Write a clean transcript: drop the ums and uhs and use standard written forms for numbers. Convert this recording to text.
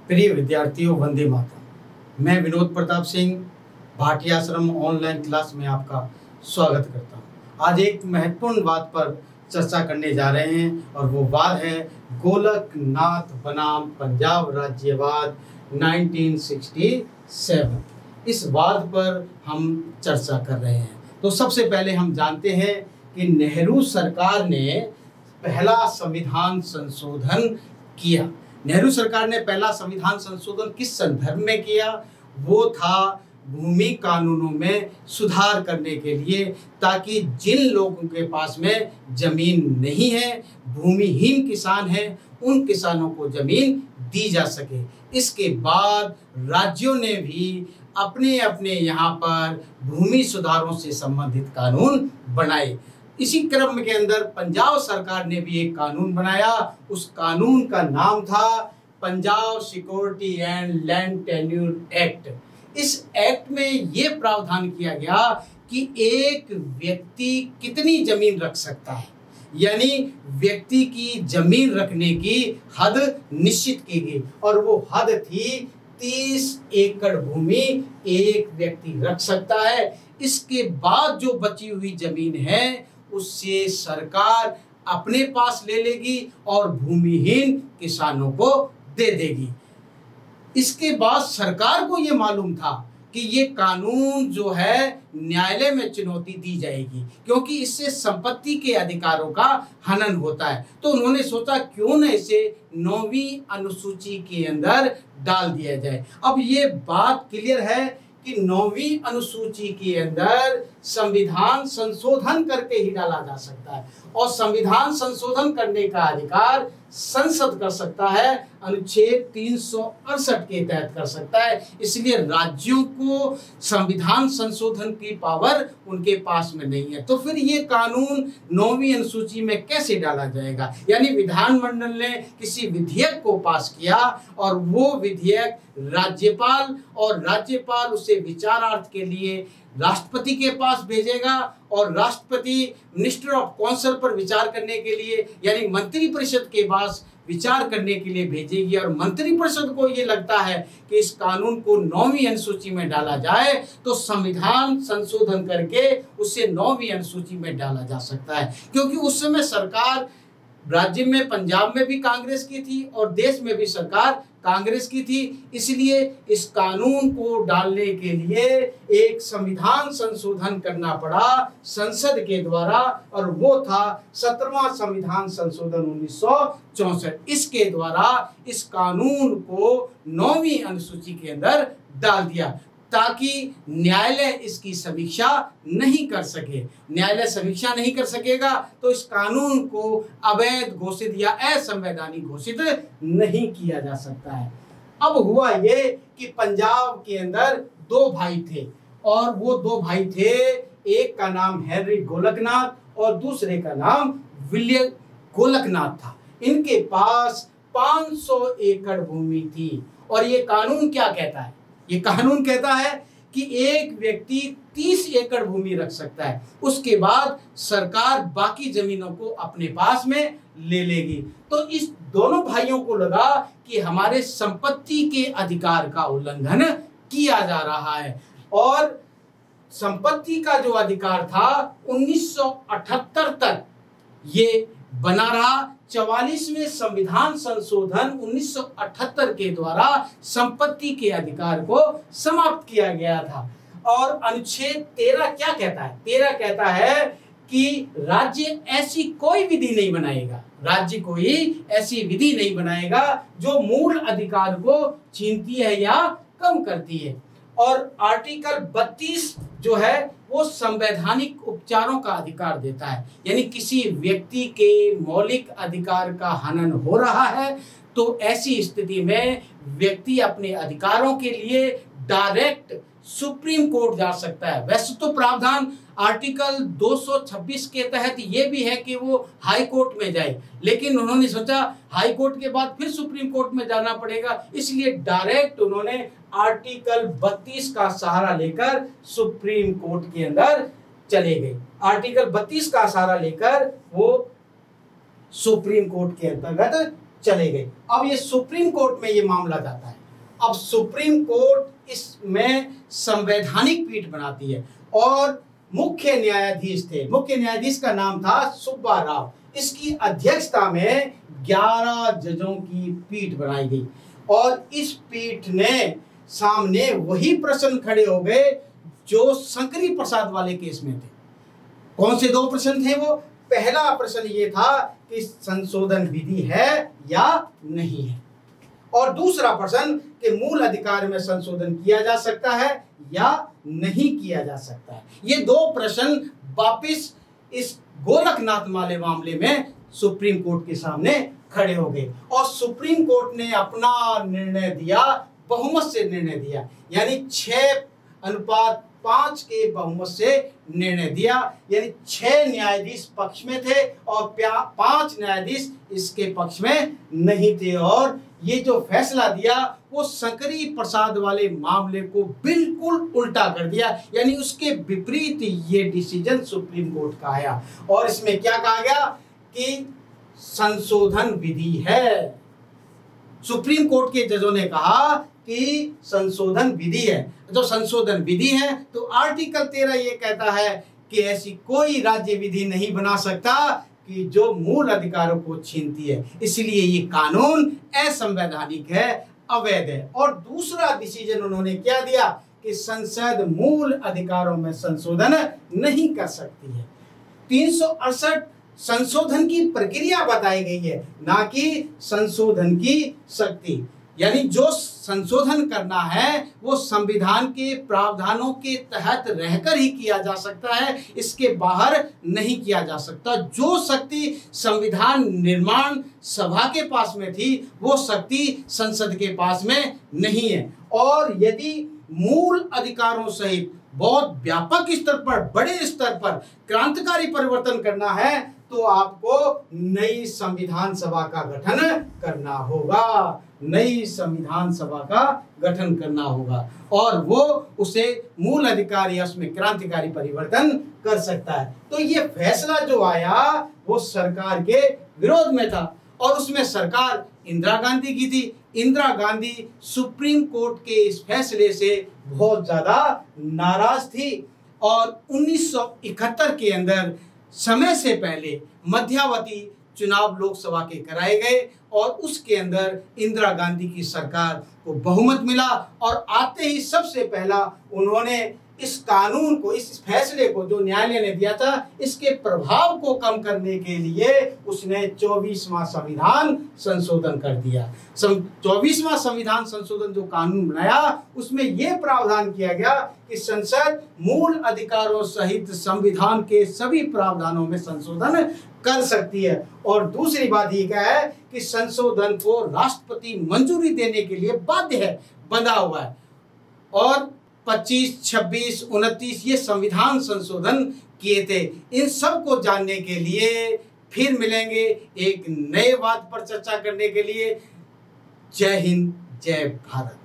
प्रिय विद्यार्थियों, वंदे मातरम। मैं विनोद प्रताप सिंह भाटिया आश्रम ऑनलाइन क्लास में आपका स्वागत करता हूं। आज एक महत्वपूर्ण बात पर चर्चा करने जा रहे हैं और वो बात है गोलकनाथ बनाम पंजाब राज्यवाद 1967। इस बात पर हम चर्चा कर रहे हैं। तो सबसे पहले हम जानते हैं कि नेहरू सरकार ने पहला संविधान संशोधन किया। नेहरू सरकार ने पहला संविधान संशोधन किस संदर्भ में किया? वो था भूमि कानूनों में सुधार करने के लिए, ताकि जिन लोगों के पास में जमीन नहीं है, भूमिहीन किसान हैं, उन किसानों को जमीन दी जा सके। इसके बाद राज्यों ने भी अपने अपने यहाँ पर भूमि सुधारों से संबंधित कानून बनाए। इसी क्रम के अंदर पंजाब सरकार ने भी एक कानून बनाया। उस कानून का नाम था Punjab security and land tenure act. इस एक्ट में ये प्रावधान किया गया कि एक व्यक्ति कितनी जमीन रख सकता है, यानी व्यक्ति की जमीन रखने की हद निश्चित की गई और वो हद थी 30 एकड़ भूमि एक व्यक्ति रख सकता है। इसके बाद जो बची हुई जमीन है उससे सरकार अपने पास ले लेगी और भूमिहीन किसानों को दे देगी। इसके बाद सरकार को ये मालूम था कि ये कानून जो है न्यायालय में चुनौती दी जाएगी, क्योंकि इससे संपत्ति के अधिकारों का हनन होता है। तो उन्होंने सोचा क्यों न इसे 9वीं अनुसूची के अंदर डाल दिया जाए। अब ये बात क्लियर है कि 9वीं अनुसूची के अंदर संविधान संशोधन करके ही डाला जा सकता है और संविधान संशोधन करने का अधिकार संसद कर सकता है, अनुच्छेद 368 के तहत कर सकता है। इसलिए राज्यों को संविधान संशोधन की पावर उनके पास में नहीं है। तो फिर ये कानून 9वीं अनुसूची में कैसे डाला जाएगा? यानी विधानमंडल ने किसी विधेयक को पास किया और वो विधेयक राज्यपाल उसे विचारार्थ के लिए राष्ट्रपति के पास भेजेगा और राष्ट्रपति मिनिस्टर ऑफ काउंसिल पर विचार करने के लिए, यानी मंत्रिपरिषद के पास विचार करने के लिए भेजेगी। और मंत्रिपरिषद को ये लगता है कि इस कानून को 9वीं अनुसूची में डाला जाए तो संविधान संशोधन करके उसे 9वीं अनुसूची में डाला जा सकता है, क्योंकि उस समय सरकार राज्य में पंजाब में भी कांग्रेस की थी और देश में भी सरकार कांग्रेस की थी। इसलिए इस कानून को डालने के लिए एक संविधान संशोधन करना पड़ा संसद के द्वारा और वो था 17वां संविधान संशोधन 1964। इसके द्वारा इस कानून को 9वीं अनुसूची के अंदर डाल दिया ताकि न्यायालय इसकी समीक्षा नहीं कर सके। न्यायालय समीक्षा नहीं कर सकेगा तो इस कानून को अवैध घोषित या असंवैधानिक घोषित नहीं किया जा सकता है। अब हुआ ये कि पंजाब के अंदर 2 भाई थे और वो 2 भाई थे, एक का नाम हेनरी गोलकनाथ और दूसरे का नाम विलियम गोलकनाथ था। इनके पास 500 एकड़ भूमि थी और ये कानून क्या कहता है? ये कानून कहता है कि एक व्यक्ति 30 एकड़ भूमि रख सकता है, उसके बाद सरकार बाकी जमीनों को अपने पास में ले लेगी। तो इस दोनों भाइयों को लगा कि हमारे संपत्ति के अधिकार का उल्लंघन किया जा रहा है और संपत्ति का जो अधिकार था 1978 तक ये बना रहा। 44वें संविधान संशोधन 1978 के द्वारा संपत्ति के अधिकार को समाप्त किया गया था। और अनुच्छेद 13 क्या कहता है? 13 कहता है कि राज्य ऐसी कोई विधि नहीं बनाएगा, राज्य कोई ऐसी विधि नहीं बनाएगा जो मूल अधिकार को छीनती है या कम करती है। और आर्टिकल 32 जो है वो संवैधानिक उपचारों का अधिकार देता है, यानी किसी व्यक्ति के मौलिक अधिकार का हनन हो रहा है तो ऐसी स्थिति में व्यक्ति अपने अधिकारों के लिए डायरेक्ट सुप्रीम कोर्ट जा सकता है। वैसे तो प्रावधान आर्टिकल 226 के तहत ये भी है कि वो हाई कोर्ट में जाए, लेकिन उन्होंने सोचा हाई कोर्ट के बाद फिर सुप्रीम कोर्ट में जाना पड़ेगा, इसलिए डायरेक्ट उन्होंने आर्टिकल 32 का सहारा लेकर सुप्रीम कोर्ट के अंदर चले गए। आर्टिकल 32 का सहारा लेकर वो सुप्रीम कोर्ट के अंतर्गत चले गए। अब ये सुप्रीम कोर्ट में ये मामला जाता है अब सुप्रीम कोर्ट इसमें संवैधानिक पीठ बनाती है और मुख्य न्यायाधीश थे, मुख्य न्यायाधीश का नाम था सुब्बा राव। इसकी अध्यक्षता में 11 जजों की पीठ बनाई गई और इस पीठ ने सामने वही प्रश्न खड़े हो गए जो शंकरी प्रसाद वाले केस में थे। कौन से 2 प्रश्न थे वो? पहला प्रश्न ये था कि संशोधन विधि है या नहीं है, और दूसरा प्रश्न कि मूल अधिकार में संशोधन किया जा सकता है या नहीं किया जा सकता है। ये 2 प्रश्न वापिस इस गोलकनाथ वाले मामले में सुप्रीम कोर्ट के सामने खड़े हो गए और सुप्रीम कोर्ट ने अपना निर्णय दिया, बहुमत से निर्णय दिया, यानी 6:5 के बहुमत से निर्णय दिया। यानी 6 न्यायाधीश पक्ष में थे और 5 न्यायाधीश इसके पक्ष में नहीं थे, और ये जो फैसला दिया वो शंकरी प्रसाद वाले मामले को बिल्कुल उल्टा कर दिया, यानी उसके विपरीत ये डिसीजन सुप्रीम कोर्ट का आया। और इसमें क्या कहा गया कि संशोधन विधि है। सुप्रीम कोर्ट के जजों ने कहा कि संशोधन विधि है। जो संशोधन विधि है तो आर्टिकल 13 ये कहता है कि ऐसी कोई राज्य विधि नहीं बना सकता कि जो मूल अधिकारों को छीनती है, इसलिए ये कानून असंवैधानिक है, अवैध है। और दूसरा डिसीजन उन्होंने क्या दिया कि संसद मूल अधिकारों में संशोधन नहीं कर सकती है। 368 संशोधन की प्रक्रिया बताई गई है, ना कि संशोधन की शक्ति। यानी जो संशोधन करना है वो संविधान के प्रावधानों के तहत रहकर ही किया जा सकता है, इसके बाहर नहीं किया जा सकता। जो शक्ति संविधान निर्माण सभा के पास में थी वो शक्ति संसद के पास में नहीं है। और यदि मूल अधिकारों सहित बहुत व्यापक स्तर पर, बड़े स्तर पर क्रांतिकारी परिवर्तन करना है तो आपको नई संविधान सभा का गठन करना होगा, नई संविधान सभा का गठन करना होगा, और वो उसे मूल अधिकार या उसमें क्रांतिकारी परिवर्तन कर सकता है। तो ये फैसला जो आया वो सरकार के विरोध में था और उसमें सरकार इंदिरा गांधी की थी। इंदिरा गांधी सुप्रीम कोर्ट के इस फैसले से बहुत ज्यादा नाराज थी और 1971 के अंदर समय से पहले मध्यावधि चुनाव लोकसभा के कराए गए और उसके अंदर इंदिरा गांधी की सरकार को बहुमत मिला और आते ही सबसे पहला उन्होंने इस कानून को, इस फैसले को जो न्यायालय ने दिया था, इसके प्रभाव को कम करने के लिए उसने 24वां संविधान संशोधन कर दिया। 24वां संविधान संशोधन जो कानून बनाया उसमें यह प्रावधान किया गया कि संसद मूल अधिकारों सहित संविधान के सभी प्रावधानों में संशोधन कर सकती है। और दूसरी बात यह क्या है कि संशोधन को राष्ट्रपति मंजूरी देने के लिए बाध्य है, बंधा हुआ है। और 25, 26, 29 ये संविधान संशोधन किए थे। इन सब को जानने के लिए फिर मिलेंगे एक नए बात पर चर्चा करने के लिए। जय हिंद, जय भारत।